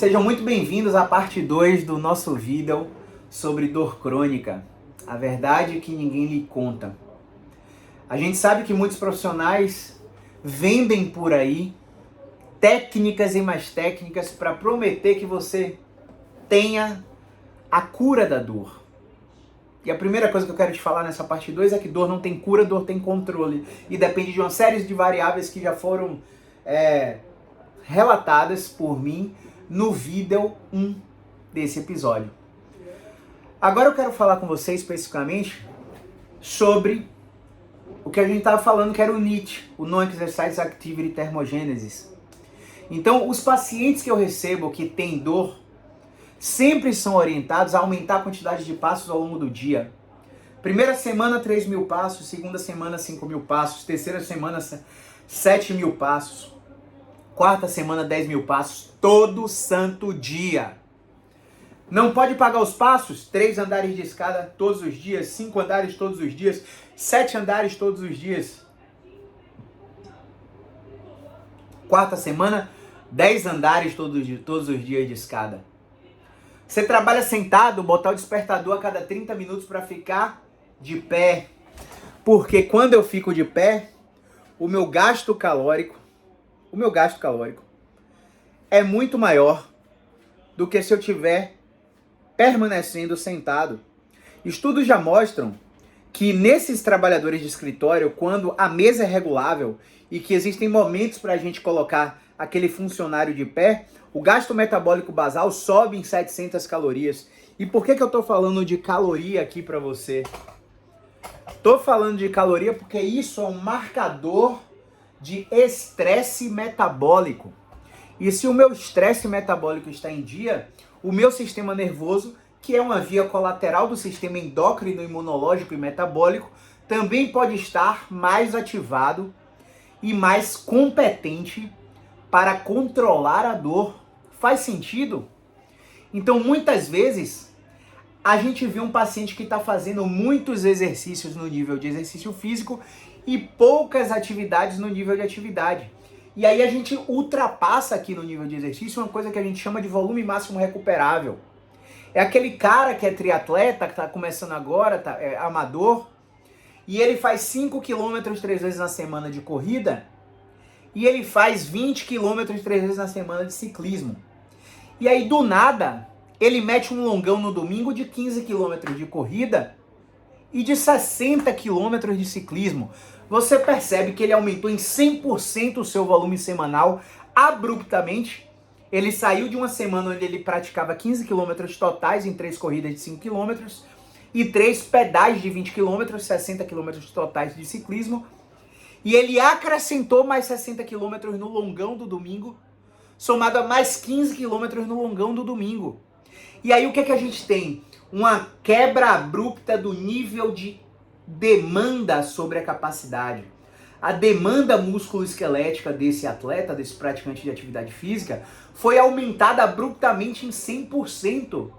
Sejam muito bem-vindos à parte 2 do nosso vídeo sobre dor crônica. A verdade que ninguém lhe conta. A gente sabe que muitos profissionais vendem por aí técnicas e mais técnicas para prometer que você tenha a cura da dor. E a primeira coisa que eu quero te falar nessa parte 2 é que dor não tem cura, dor tem controle. E depende de uma série de variáveis que já foram relatadas por mim no vídeo 1 desse episódio. Agora eu quero falar com você especificamente sobre o que a gente estava falando, que era o NEAT, o Non-Exercise Activity Thermogenesis. Então, os pacientes que eu recebo que têm dor sempre são orientados a aumentar a quantidade de passos ao longo do dia. Primeira semana, 3.000 passos. Segunda semana, 5.000 passos. Terceira semana, 7.000 passos. Quarta semana, 10.000 passos. Todo santo dia. Não pode pagar os passos? 3 andares de escada todos os dias. 5 andares todos os dias. 7 andares todos os dias. Quarta semana, 10 andares todos os dias de escada. Você trabalha sentado, botar o despertador a cada 30 minutos para ficar de pé. Porque quando eu fico de pé, o meu gasto calórico é muito maior do que se eu estiver permanecendo sentado. Estudos já mostram que nesses trabalhadores de escritório, quando a mesa é regulável e que existem momentos para a gente colocar aquele funcionário de pé, o gasto metabólico basal sobe em 700 calorias. E por que eu estou falando de caloria aqui para você? Estou falando de caloria porque isso é um marcador de estresse metabólico. E se o meu estresse metabólico está em dia, o meu sistema nervoso, que é uma via colateral do sistema endócrino, imunológico e metabólico, também pode estar mais ativado e mais competente para controlar a dor. Faz sentido? Então, muitas vezes, a gente vê um paciente que está fazendo muitos exercícios no nível de exercício físico e poucas atividades no nível de atividade. E aí a gente ultrapassa aqui no nível de exercício uma coisa que a gente chama de volume máximo recuperável. É aquele cara que é triatleta, que está começando agora, é amador, e ele faz 5 km 3 vezes na semana de corrida, e ele faz 20 km 3 vezes na semana de ciclismo. E aí, do nada, ele mete um longão no domingo de 15 km de corrida e de 60 km de ciclismo. Você percebe que ele aumentou em 100% o seu volume semanal abruptamente. Ele saiu de uma semana onde ele praticava 15 km totais em 3 corridas de 5 km e 3 pedais de 20 km, 60 km totais de ciclismo. E ele acrescentou mais 60 km no longão do domingo, somado a mais 15 km no longão do domingo. E aí o que a gente tem? Uma quebra abrupta do nível de demanda sobre a capacidade. A demanda músculo-esquelética desse atleta, desse praticante de atividade física, foi aumentada abruptamente em 100%.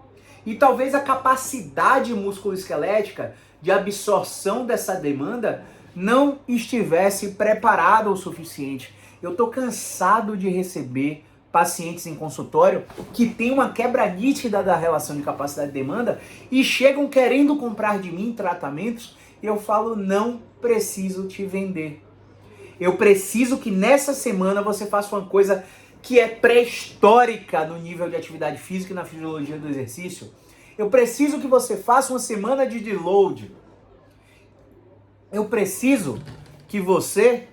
E talvez a capacidade músculo-esquelética de absorção dessa demanda não estivesse preparada o suficiente. Eu estou cansado de receber pacientes em consultório que têm uma quebra nítida da relação de capacidade e demanda e chegam querendo comprar de mim tratamentos e eu falo, não preciso te vender. Eu preciso que nessa semana você faça uma coisa que é pré-histórica no nível de atividade física e na fisiologia do exercício. Eu preciso que você faça uma semana de deload. Eu preciso que você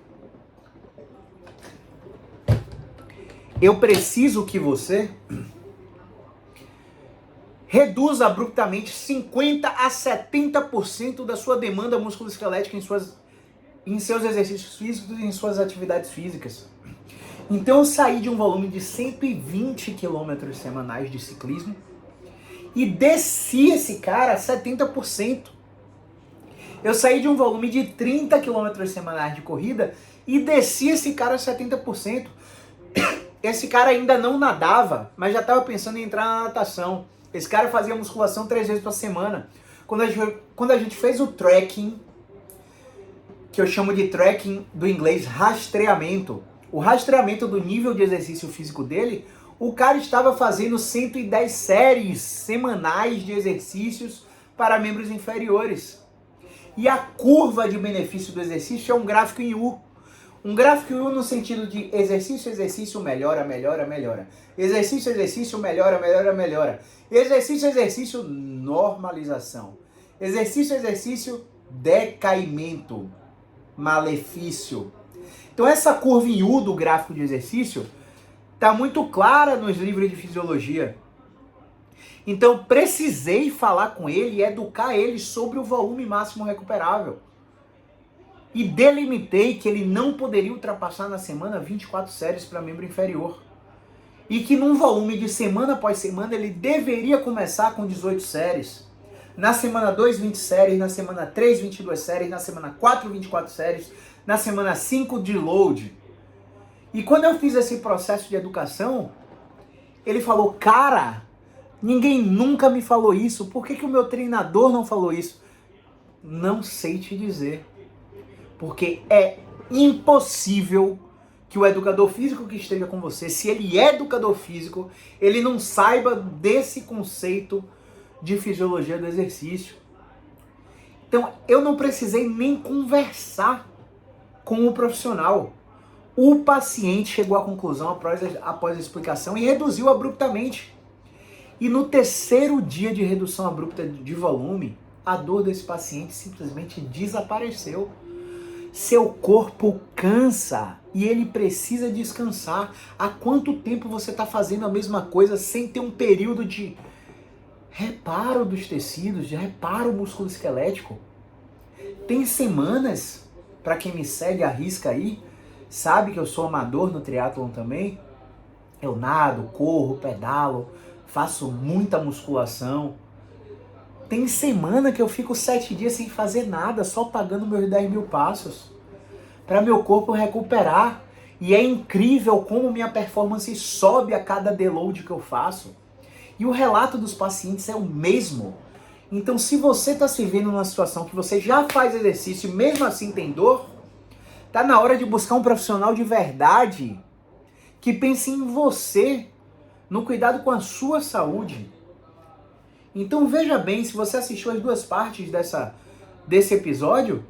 reduza abruptamente 50% a 70% da sua demanda musculoesquelética em seus exercícios físicos e em suas atividades físicas. Então eu saí de um volume de 120 km semanais de ciclismo e desci esse cara a 70%. Eu saí de um volume de 30 km semanais de corrida e desci esse cara a 70%. Esse cara ainda não nadava, mas já estava pensando em entrar na natação. Esse cara fazia musculação 3 vezes por semana. Quando a gente fez o tracking, que eu chamo de tracking do inglês rastreamento, o rastreamento do nível de exercício físico dele, O cara estava fazendo 110 séries semanais de exercícios para membros inferiores. E a curva de benefício do exercício é um gráfico em U. Um gráfico em U no sentido de exercício, exercício, melhora, melhora, melhora. Exercício, exercício, melhora, melhora, melhora. Exercício, exercício, normalização. Exercício, exercício, decaimento, malefício. Então essa curva em U do gráfico de exercício está muito clara nos livros de fisiologia. Então precisei falar com ele e educar ele sobre o volume máximo recuperável. E delimitei que ele não poderia ultrapassar na semana 24 séries para membro inferior. E que num volume de semana após semana ele deveria começar com 18 séries. Na semana 2, 20 séries. Na semana 3, 22 séries. Na semana 4, 24 séries. Na semana 5, de load. E quando eu fiz esse processo de educação, ele falou, cara, ninguém nunca me falou isso. Por que o meu treinador não falou isso? Não sei te dizer. Porque é impossível que o educador físico que esteja com você, se ele é educador físico, ele não saiba desse conceito de fisiologia do exercício. Então, eu não precisei nem conversar com o profissional. O paciente chegou à conclusão após a explicação e reduziu abruptamente. E no terceiro dia de redução abrupta de volume, a dor desse paciente simplesmente desapareceu. Seu corpo cansa e ele precisa descansar. Há quanto tempo você está fazendo a mesma coisa sem ter um período de reparo dos tecidos, de reparo musculoesquelético? Tem semanas, para quem me segue à risca aí, sabe que eu sou amador no triatlon também. Eu nado, corro, pedalo, faço muita musculação. Tem semana que eu fico 7 dias sem fazer nada, só pagando meus 10 mil passos, para meu corpo recuperar. E é incrível como minha performance sobe a cada deload que eu faço. E o relato dos pacientes é o mesmo. Então, se você está se vendo numa situação que você já faz exercício e mesmo assim tem dor, tá na hora de buscar um profissional de verdade que pense em você, no cuidado com a sua saúde. Então veja bem, se você assistiu as 2 partes desse episódio,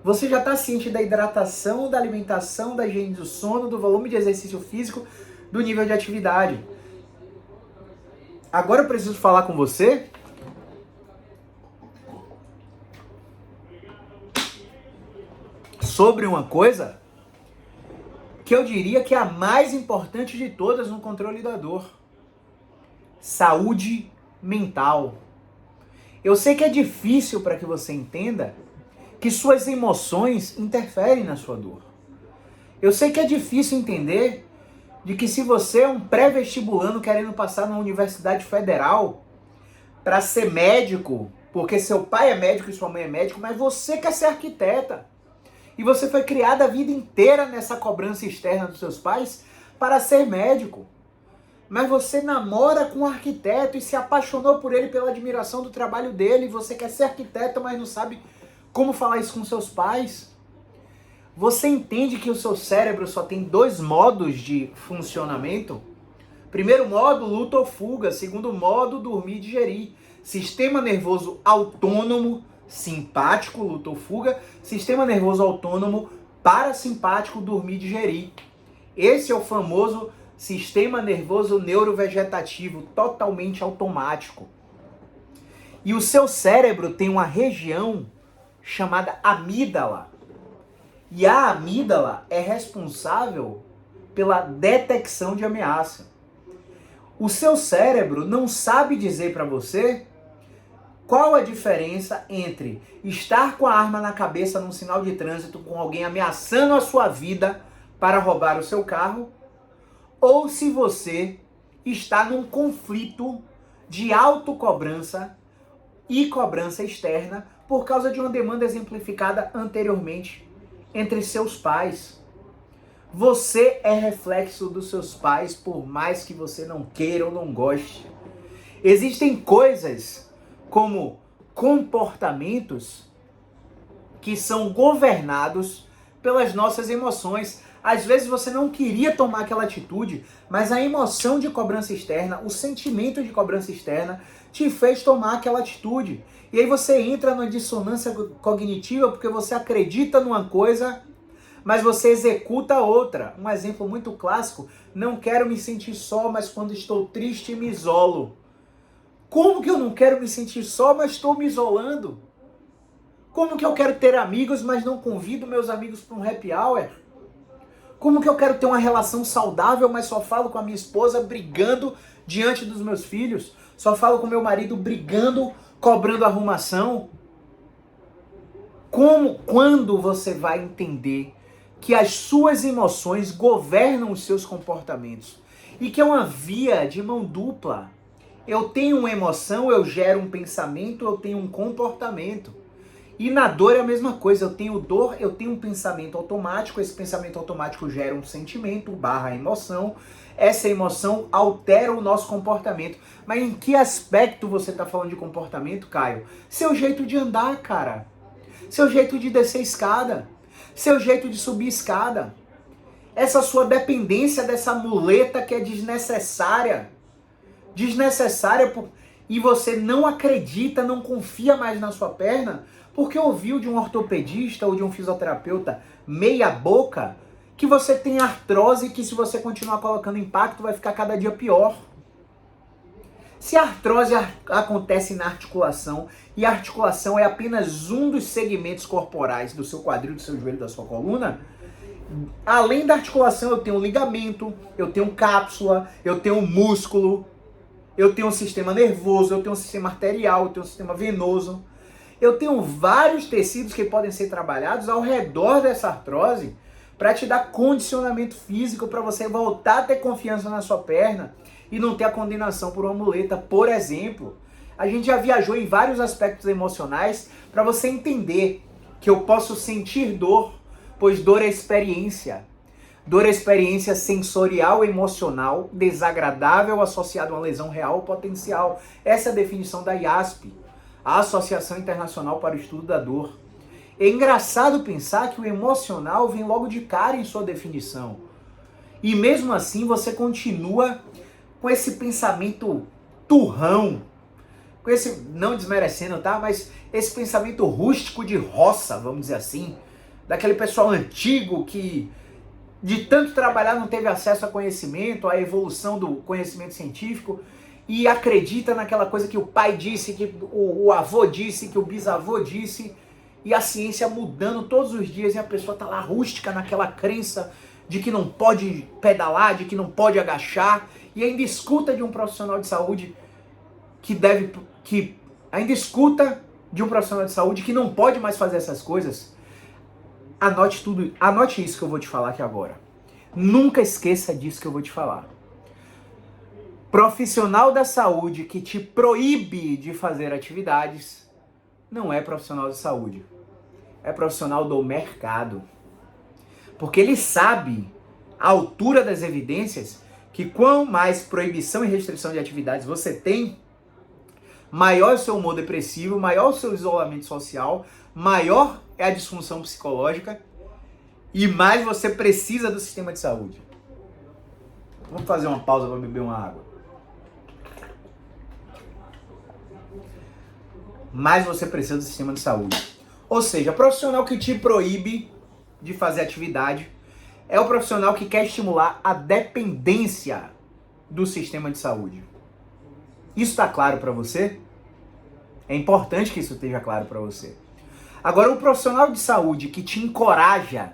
você já está ciente da hidratação, da alimentação, da higiene do sono, do volume de exercício físico, do nível de atividade. Agora eu preciso falar com você sobre uma coisa que eu diria que é a mais importante de todas no controle da dor. Saúde mental. Eu sei que é difícil para que você entenda que suas emoções interferem na sua dor. Eu sei que é difícil entender de que se você é um pré-vestibulando querendo passar numa universidade federal para ser médico, porque seu pai é médico e sua mãe é médico, mas você quer ser arquiteta. E você foi criada a vida inteira nessa cobrança externa dos seus pais para ser médico. Mas você namora com um arquiteto e se apaixonou por ele pela admiração do trabalho dele. Você quer ser arquiteto, mas não sabe como falar isso com seus pais. Você entende que o seu cérebro só tem 2 modos de funcionamento? Primeiro modo, luta ou fuga. Segundo modo, dormir e digerir. Sistema nervoso autônomo, simpático, luta ou fuga. Sistema nervoso autônomo, parasimpático, dormir e digerir. Esse é o famoso sistema nervoso neurovegetativo, totalmente automático. E o seu cérebro tem uma região chamada amígdala. E a amígdala é responsável pela detecção de ameaça. O seu cérebro não sabe dizer para você qual a diferença entre estar com a arma na cabeça num sinal de trânsito com alguém ameaçando a sua vida para roubar o seu carro, ou se você está num conflito de autocobrança e cobrança externa por causa de uma demanda exemplificada anteriormente entre seus pais. Você é reflexo dos seus pais, por mais que você não queira ou não goste. Existem coisas como comportamentos que são governados pelas nossas emoções. Às vezes você não queria tomar aquela atitude, mas a emoção de cobrança externa, o sentimento de cobrança externa, te fez tomar aquela atitude. E aí você entra numa dissonância cognitiva porque você acredita numa coisa, mas você executa outra. Um exemplo muito clássico: não quero me sentir só, mas quando estou triste me isolo. Como que eu não quero me sentir só, mas estou me isolando? Como que eu quero ter amigos, mas não convido meus amigos para um happy hour? Como que eu quero ter uma relação saudável, mas só falo com a minha esposa brigando diante dos meus filhos? Só falo com meu marido brigando, cobrando arrumação? Quando você vai entender que as suas emoções governam os seus comportamentos? E que é uma via de mão dupla. Eu tenho uma emoção, eu gero um pensamento, eu tenho um comportamento. E na dor é a mesma coisa, eu tenho dor, eu tenho um pensamento automático, esse pensamento automático gera um sentimento, barra emoção, essa emoção altera o nosso comportamento. Mas em que aspecto você está falando de comportamento, Caio? Seu jeito de andar, cara. Seu jeito de descer escada. Seu jeito de subir escada. Essa sua dependência dessa muleta que é desnecessária. E você não acredita, não confia mais na sua perna, porque ouviu de um ortopedista ou de um fisioterapeuta meia boca que você tem artrose e que se você continuar colocando impacto vai ficar cada dia pior. Se a artrose acontece na articulação, e a articulação é apenas um dos segmentos corporais do seu quadril, do seu joelho, da sua coluna, além da articulação eu tenho ligamento, eu tenho cápsula, eu tenho músculo, eu tenho um sistema nervoso, eu tenho um sistema arterial, eu tenho um sistema venoso. Eu tenho vários tecidos que podem ser trabalhados ao redor dessa artrose para te dar condicionamento físico, para você voltar a ter confiança na sua perna e não ter a condenação por uma muleta, por exemplo. A gente já viajou em vários aspectos emocionais para você entender que eu posso sentir dor, pois dor é experiência. Dor é experiência sensorial, emocional, desagradável, associada a uma lesão real ou potencial. Essa é a definição da IASP, a Associação Internacional para o Estudo da Dor. É engraçado pensar que o emocional vem logo de cara em sua definição. E mesmo assim você continua com esse pensamento turrão, com esse, não desmerecendo, tá? Mas esse pensamento rústico de roça, vamos dizer assim, daquele pessoal antigo que de tanto trabalhar não teve acesso a conhecimento, à evolução do conhecimento científico, e acredita naquela coisa que o pai disse, que o avô disse, que o bisavô disse, e a ciência mudando todos os dias, e a pessoa está lá rústica naquela crença de que não pode pedalar, de que não pode agachar, e ainda escuta de um profissional de saúde ainda escuta de um profissional de saúde que não pode mais fazer essas coisas. Anote isso que eu vou te falar aqui agora. Nunca esqueça disso que eu vou te falar. Profissional da saúde que te proíbe de fazer atividades não é profissional de saúde. É profissional do mercado. Porque ele sabe, à altura das evidências, que quanto mais proibição e restrição de atividades você tem, maior é o seu humor depressivo, maior é o seu isolamento social, maior é a disfunção psicológica e mais você precisa do sistema de saúde. Vamos fazer uma pausa para beber uma água. Mais você precisa do sistema de saúde. Ou seja, o profissional que te proíbe de fazer atividade é o profissional que quer estimular a dependência do sistema de saúde. Isso está claro para você? É importante que isso esteja claro para você. Agora, o profissional de saúde que te encoraja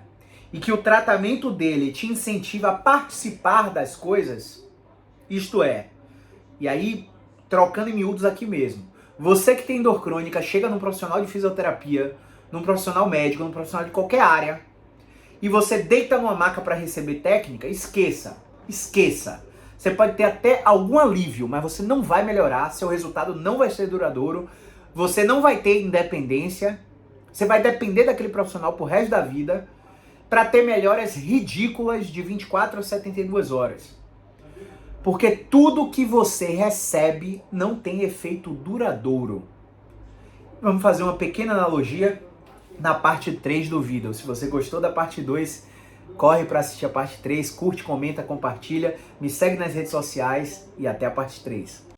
e que o tratamento dele te incentiva a participar das coisas, isto é, e aí, trocando em miúdos aqui mesmo, você que tem dor crônica, chega num profissional de fisioterapia, num profissional médico, num profissional de qualquer área, e você deita numa maca para receber técnica, esqueça. Você pode ter até algum alívio, mas você não vai melhorar, seu resultado não vai ser duradouro, você não vai ter independência, você vai depender daquele profissional pro resto da vida para ter melhoras ridículas de 24 a 72 horas. Porque tudo que você recebe não tem efeito duradouro. Vamos fazer uma pequena analogia na parte 3 do vídeo. Se você gostou da parte 2, Corre para assistir a parte 3, curte, comenta, compartilha, me segue nas redes sociais e até a parte 3.